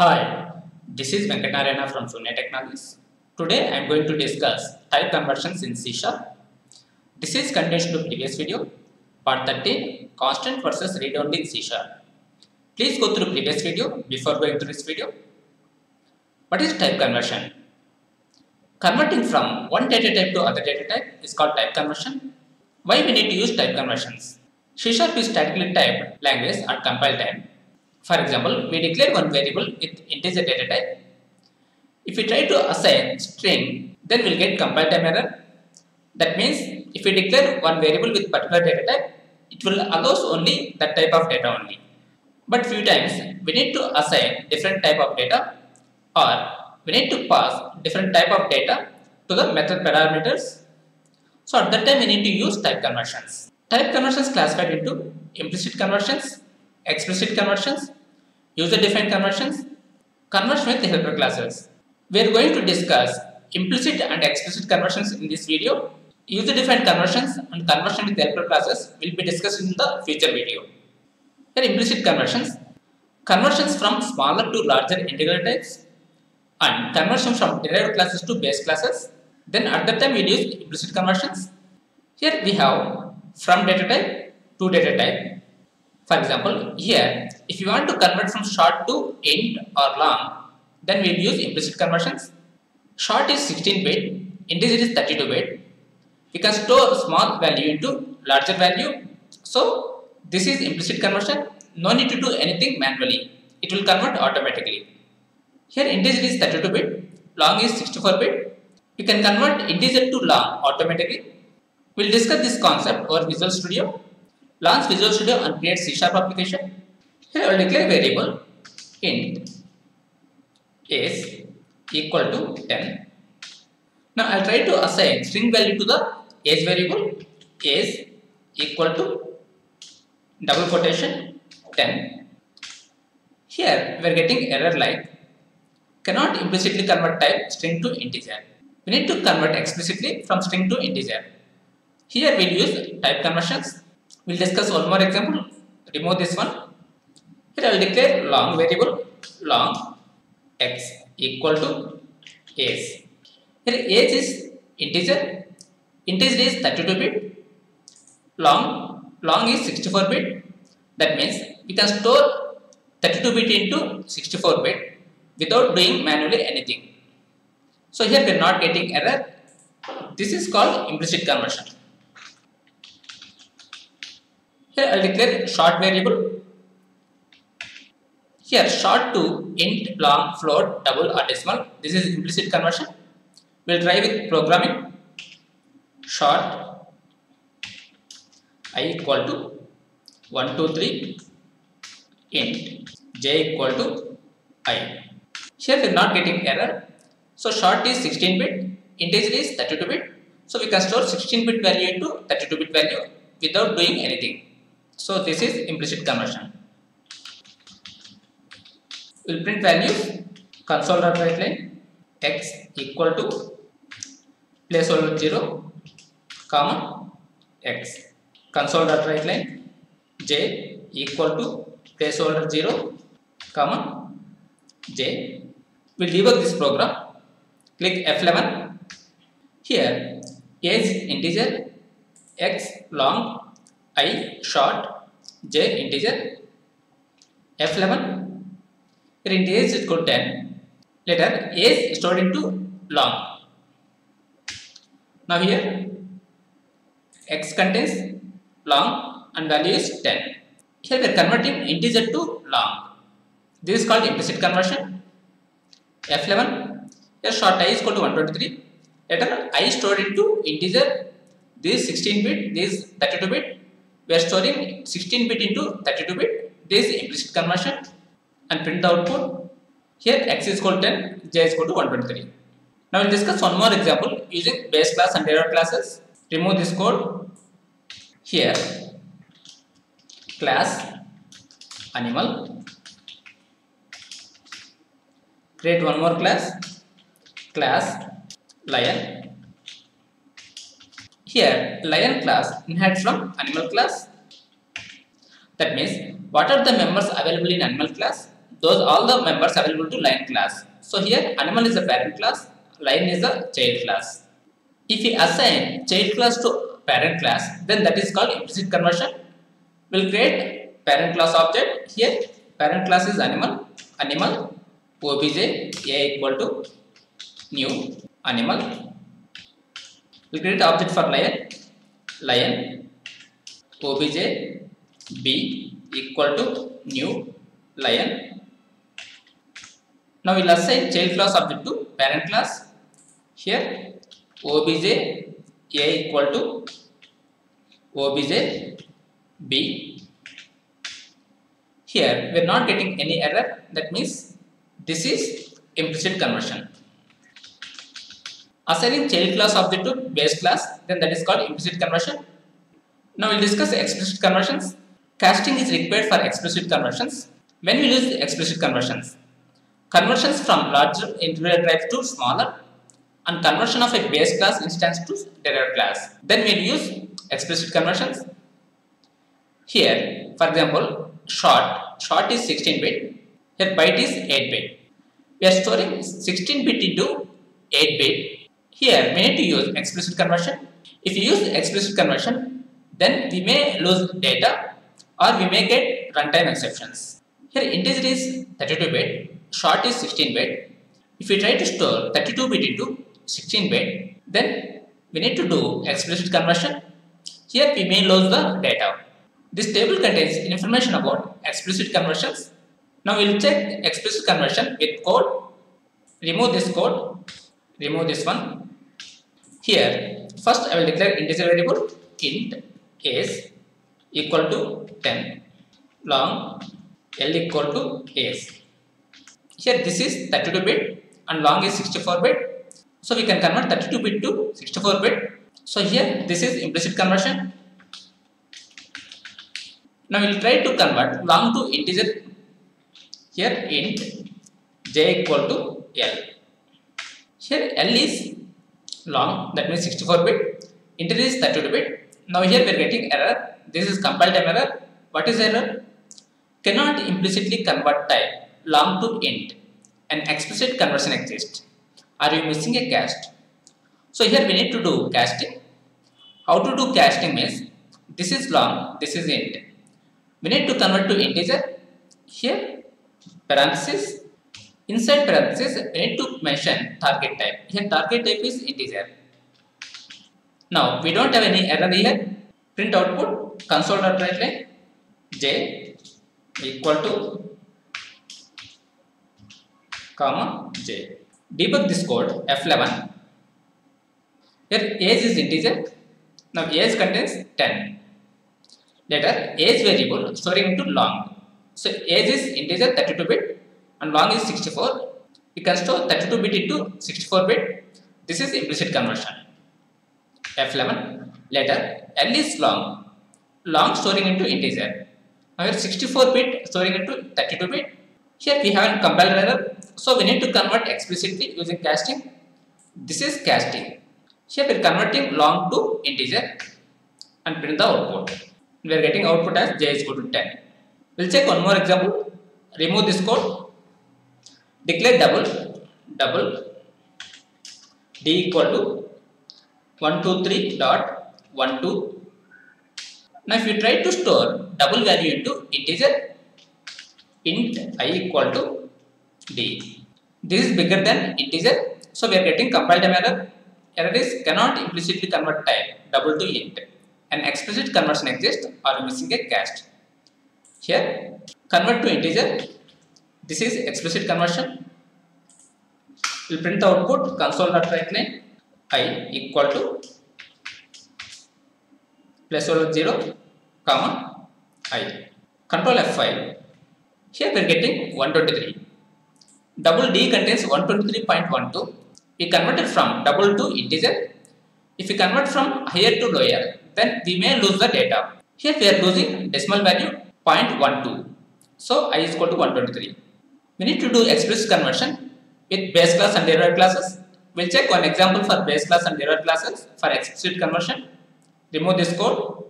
Hi, this is Venkatarayana from Shunya Technologies. Today I am going to discuss type conversions in C#. This is continuation to previous video, part 13, constant versus read-only in C#. Please go through previous video before going to this video. What is type conversion? Converting from one data type to other data type is called type conversion. Why we need to use type conversions? C# is statically typed language at compile time. For example, we declare one variable with integer data type. If we try to assign string, then we'll get compile time error. That means if we declare one variable with particular data type, it will allow only that type of data only. But few times we need to assign different type of data, or we need to pass different type of data to the method parameters. So at that time we need to use type conversions. Type conversions classified into implicit conversions, explicit conversions, user-defined conversions, conversion with helper classes. We are going to discuss implicit and explicit conversions in this video. User-defined conversions and conversion with helper classes will be discussed in the future video. Here implicit conversions, conversions from smaller to larger integer types, and conversion from derived classes to base classes. Then at that time we will use implicit conversions. Here we have from data type to data type. For example, here if you want to convert from short to int or long, then we will use implicit conversions. Short is 16-bit, integer is 32-bit. We can store small value into larger value. So this is implicit conversion. No need to do anything manually. It will convert automatically. Here integer is 32-bit, long is 64-bit. You can convert integer to long automatically. We will discuss this concept over Visual Studio. Launch Visual Studio and create C# application. Here I will declare variable int is equal to 10. Now I will try to assign string value to the age variable is equal to double quotation 10. Here we are getting error like cannot implicitly convert type string to integer. We need to convert explicitly from string to integer. Here we will use type conversions. We will discuss one more example. Remove this one. Here I will declare long variable long x equal to age. Here age is integer. Integer is 32-bit. Long is 64-bit. That means we can store 32-bit into 64-bit without doing manually anything. So here we are not getting error. This is called implicit conversion. Here I will declare short variable. Here short to int, long, float, double or decimal. This is implicit conversion. We will try with programming. Short I equal to 1, 2, 3 int j equal to I. Here we are not getting error. So short is 16-bit, integer is 32-bit. So we can store 16-bit value into 32-bit value without doing anything. So this is implicit conversion. We will print values console.writeLine x equal to placeholder 0 comma x console.writeLine j equal to placeholder 0 comma j. We will debug this program. Click F11. Here age integer, x long, I short, j integer. F11. Here int age is equal to 10. Later age stored into long. Now here x contains long and value is 10. Here we are converting integer to long. This is called implicit conversion. F11. Here short I is equal to 123. Later I stored into integer. This is 16-bit, this is 32-bit. We are storing 16-bit into 32-bit. This is implicit conversion. And print the output. Here x is equal to 10, j is equal to 123. Now we will discuss one more example using base class and derived classes. Remove this code. Here class animal. Create one more class lion. Here lion class inherits from animal class. That means what are the members available in animal class, those all the members available to lion class. So here animal is the parent class, lion is the child class. If we assign child class to parent class, then that is called implicit conversion. We'll create parent class object. Here parent class is animal, obj a equal to new animal. We'll create object for lion, obj b equal to new lion. Now we'll assign child class object to parent class. Here obj a equal to obj b. Here we are not getting any error. That means this is implicit conversion. Assigning child class object to base class, then that is called implicit conversion. Now we will discuss explicit conversions. Casting is required for explicit conversions. When we use explicit conversions from larger integer types to smaller, and conversion of a base class instance to derived class, then we will use explicit conversions. Here, for example, short is 16-bit. Here byte is 8-bit. We are storing 16-bit into 8-bit. Here we need to use explicit conversion. If you use explicit conversion, then we may lose data or we may get runtime exceptions. Here integer is 32-bit, short is 16-bit. If we try to store 32-bit into 16-bit, then we need to do explicit conversion. Here we may lose the data. This table contains information about explicit conversions. Now we will check explicit conversion with code. Remove this code, remove this one. Here first I will declare integer variable int age equal to 10, long L equal to age. Here this is 32-bit and long is 64-bit. So we can convert 32-bit to 64-bit. So here this is implicit conversion. Now we will try to convert long to integer. Here int j equal to L. Here L is long, that means 64-bit. Integer is 32-bit. Now here we are getting error. This is compile time error. What is error? Cannot implicitly convert type long to int. An explicit conversion exists. Are you missing a cast? So here we need to do casting. How to do casting means this is long, this is int. We need to convert to integer. Here parenthesis. Inside parenthesis we need to mention target type. Here target type is integer. Now we don't have any error here. Print output console.writeLine j equal to comma j. Debug this code F11. Here age is integer. Now age contains 10. Later age variable storing into long. So age is integer 32-bit and long is 64. We can store 32-bit into 64-bit. This is implicit conversion. F11. Later L is long. Long storing into integer. Now here 64-bit storing into 32-bit. Here we have a compiler error. So we need to convert explicitly using casting. This is casting. Here we are converting long to integer and print the output. We are getting output as j is equal to 10. We'll check one more example. Remove this code. Declare double d equal to 123.12. Now if you try to store double value into integer, int I equal to d. This is bigger than integer, so we are getting compile time error. Error is cannot implicitly convert type double to int. An explicit conversion exists or missing a cast. Here convert to integer. This is explicit conversion. We'll print the output console.writeLine I equal to placeholder 0, comma I. Control F5. Here we are getting 123. Double D contains 123.12. We converted from double to integer. If we convert from higher to lower, then we may lose the data. Here we are losing decimal value 0.12. So I is equal to 123. We need to do explicit conversion with base class and derived classes. We'll check one example for base class and derived classes for explicit conversion. Remove this code.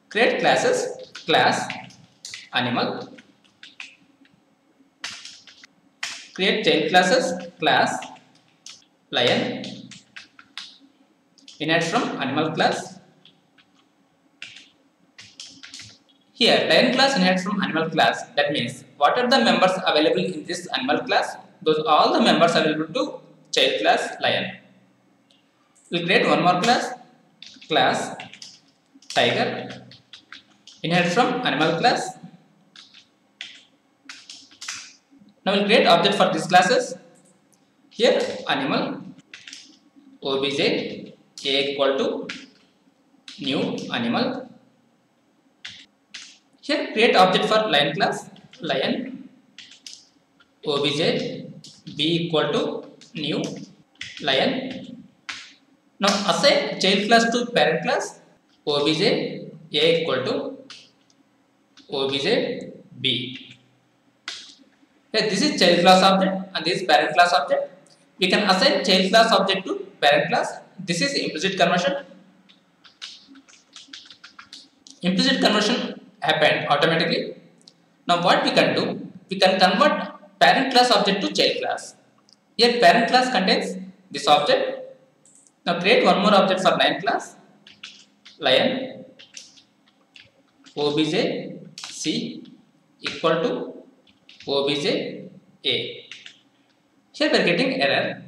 Create classes, class animal, Create child classes, class lion inherit from animal class. Here lion class inherits from animal class. That means what are the members available in this animal class? Those all the members available to child class lion. We'll create one more class, class tiger inherits from animal class. Now we'll create object for these classes. Here animal obj a equal to new animal. Here create object for lion class, lion obj b equal to new lion. Now assign child class to parent class, obj a equal to obj b. Here this is child class object and this is parent class object. We can assign child class object to parent class. This is implicit conversion. Implicit conversion happened automatically. Now what we can do? We can convert parent class object to child class. Here parent class contains this object. Now create one more object for lion class, lion obj c equal to obj a. Here we are getting error.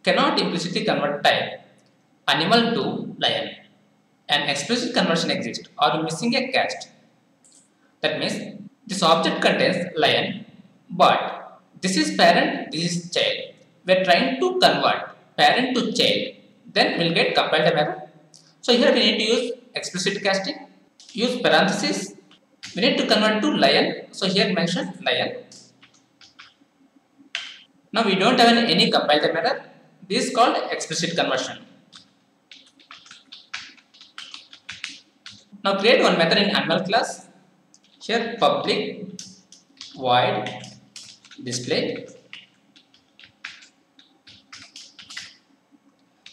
Cannot implicitly convert type animal to lion. An explicit conversion exists or missing a caste. That means this object contains lion, but this is parent, this is child. We are trying to convert parent to child. Then we will get compiled error. So here we need to use explicit casting. Use parenthesis. We need to convert to lion. So here mention lion. Now we don't have any compiled error. This is called explicit conversion. Now create one method in animal class. Here public void display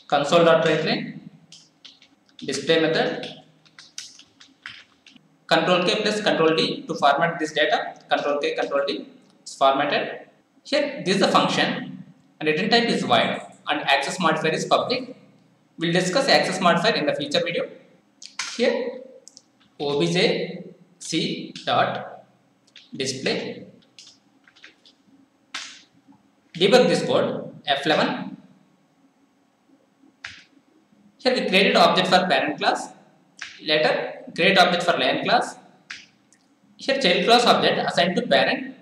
console.writeline display method control K plus control D to format this data. Control K, control D is formatted. Here this is the function and return type is void and access modifier is public. We'll discuss access modifier in the future video. Here obj c dot display. Debug this code F11. Here we created object for parent class. Later create object for lion class. Here child class object assigned to parent.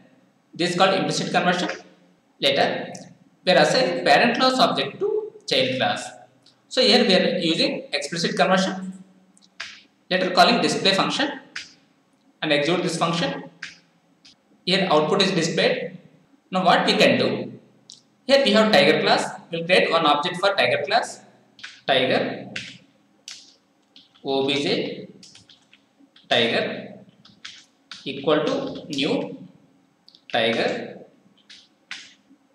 This is called implicit conversion. Later we are assigning parent class object to child class. So here we are using explicit conversion. Later calling display function and execute this function. Here output is displayed. Now what we can do? Here we have tiger class. We will create one object for tiger class. Tiger obj tiger equal to new tiger.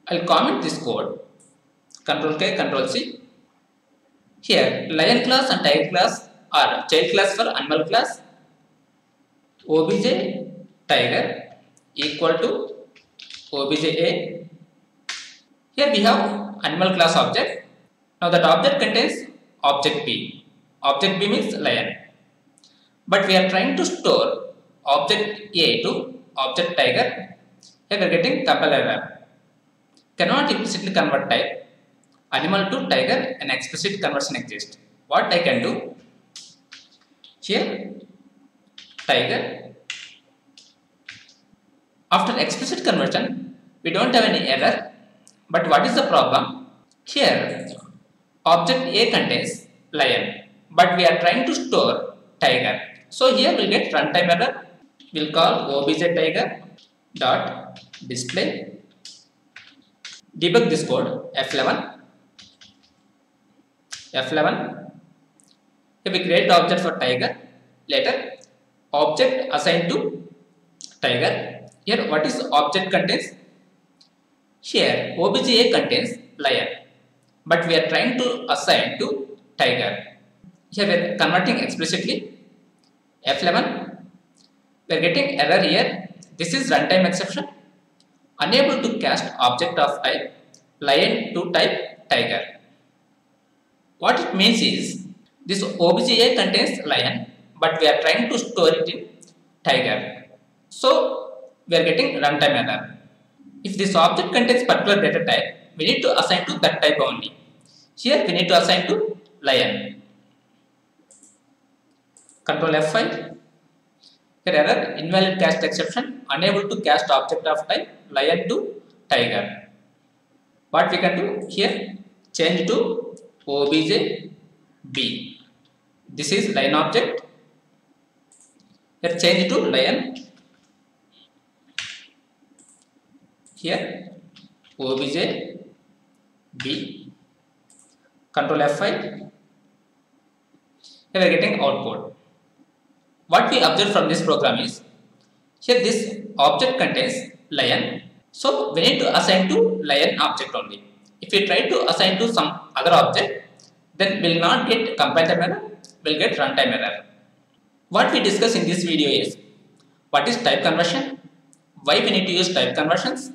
I'll comment this code. Control K, Control C. Here lion class and tiger class are child class for animal class. Obj tiger equal to obj a. Here we have animal class object. Now that object contains object b. Object b means lion. But we are trying to store object a to object tiger. Here we are getting compile error. Cannot implicitly convert type animal to tiger. An explicit conversion exists. What I can do? Here tiger. After explicit conversion, we don't have any error. But what is the problem? Here object A contains lion, but we are trying to store tiger. So here we'll get runtime error. We'll call obj tiger dot display. Debug this code F11. F11. Here we create the object for tiger. Later object assigned to tiger. Here what is object contains? Here obj A contains lion, but we are trying to assign to tiger. Here we are converting explicitly. F11. We are getting error here. This is runtime exception. unable to cast object of type lion to type tiger. What it means is this OBJ contains lion, but we are trying to store it in tiger. So we are getting runtime error. If this object contains particular data type, we need to assign to that type only. Here we need to assign to lion. Control F5. Here error, invalid cast exception, unable to cast object of type lion to tiger. What we can do here, change to OBJ B. This is line object. Here change to lion. Here OBJ B. Control F5. Here we are getting output. What we observe from this program is, here this object contains lion, so we need to assign to lion object only. If we try to assign to some other object, then we will not get compile time error, we will get runtime error. What we discuss in this video is, what is type conversion, why we need to use type conversions,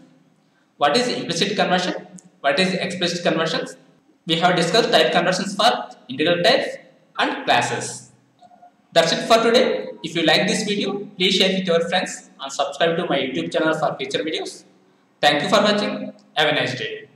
what is implicit conversion, what is explicit conversions. We have discussed type conversions for integral types and classes. That's it for today. If you like this video, please share with your friends and subscribe to my YouTube channel for future videos. Thank you for watching. Have a nice day.